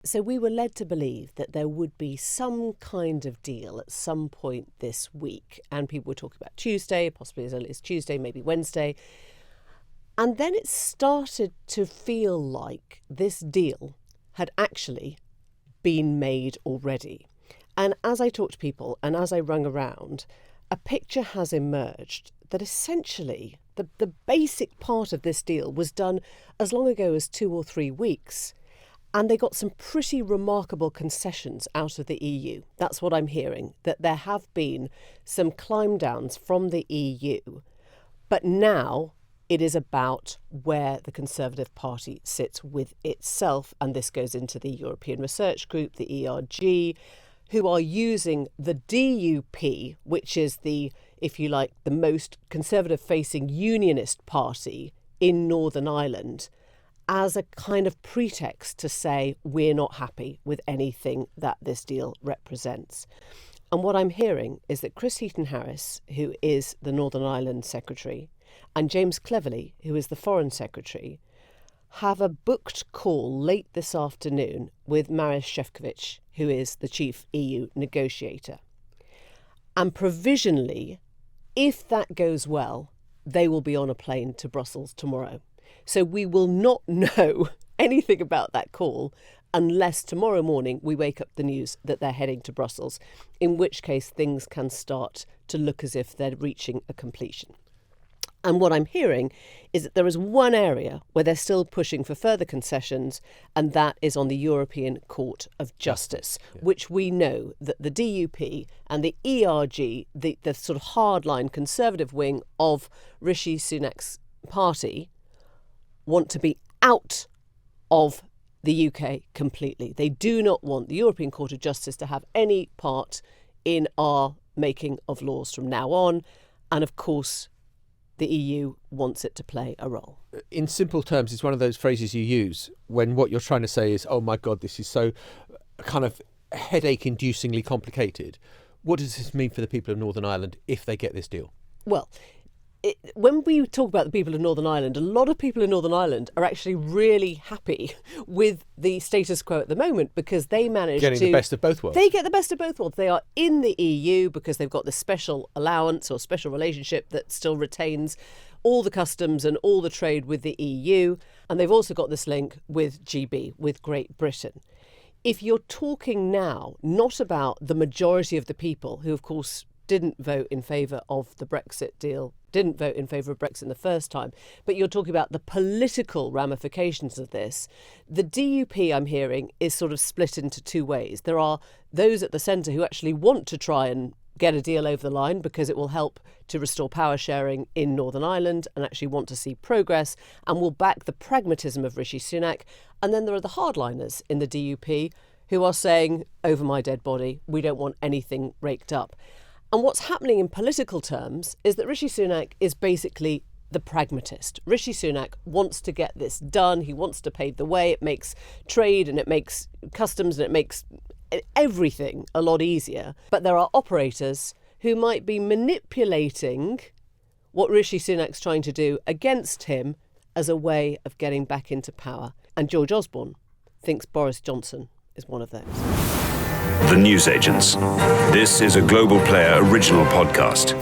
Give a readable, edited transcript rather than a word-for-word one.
So we were led to believe that there would be some kind of deal at some point this week. And people were talking about Tuesday, possibly as early as Tuesday, maybe Wednesday. And then it started to feel like this deal had actually been made already. And as I talked to people and as I rung around, a picture has emerged that essentially the basic part of this deal was done as long ago as 2 or 3 weeks. And they got some pretty remarkable concessions out of the EU. That's what I'm hearing, that there have been some climb downs from the EU. But now it is about where the Conservative Party sits with itself. And this goes into the European Research Group, the ERG, who are using the DUP, which is the, if you like, the most conservative-facing unionist party in Northern Ireland, as a kind of pretext to say we're not happy with anything that this deal represents. And what I'm hearing is that Chris Heaton-Harris, who is the Northern Ireland Secretary, and James Cleverly, who is the Foreign Secretary, have a booked call late this afternoon with Maroš Šefčovič, who is the chief EU negotiator. And provisionally, if that goes well, they will be on a plane to Brussels tomorrow. So we will not know anything about that call unless tomorrow morning we wake up the news that they're heading to Brussels, in which case things can start to look as if they're reaching a completion. And what I'm hearing is that there is one area where they're still pushing for further concessions, and that is on the European Court of Justice, which we know that the DUP and the ERG, the sort of hardline conservative wing of Rishi Sunak's party, want to be out of the UK completely. They do not want the European Court of Justice to have any part in our making of laws from now on. And of course, the EU wants it to play a role. In simple terms, it's one of those phrases you use when what you're trying to say is, oh my God, this is so kind of headache-inducingly complicated. What does this mean for the people of Northern Ireland if they get this deal? Well, when we talk about the people of Northern Ireland, a lot of people in Northern Ireland are actually really happy with the status quo at the moment because they manage getting the best of both worlds. They get the best of both worlds. They are in the EU because they've got this special allowance or special relationship that still retains all the customs and all the trade with the EU. And they've also got this link with GB, with Great Britain. If you're talking now not about the majority of the people who, of course, didn't vote in favour of the Brexit deal, didn't vote in favour of Brexit the first time, but you're talking about the political ramifications of this. The DUP, I'm hearing, is sort of split into two ways. There are those at the centre who actually want to try and get a deal over the line because it will help to restore power sharing in Northern Ireland and actually want to see progress and will back the pragmatism of Rishi Sunak. And then there are the hardliners in the DUP who are saying, over my dead body, we don't want anything raked up. And what's happening in political terms is that Rishi Sunak is basically the pragmatist. Rishi Sunak wants to get this done. He wants to pave the way. It makes trade and it makes customs and it makes everything a lot easier. But there are operators who might be manipulating what Rishi Sunak's trying to do against him as a way of getting back into power. And George Osborne thinks Boris Johnson is one of those. The Newsagents. This is a Global Player original podcast.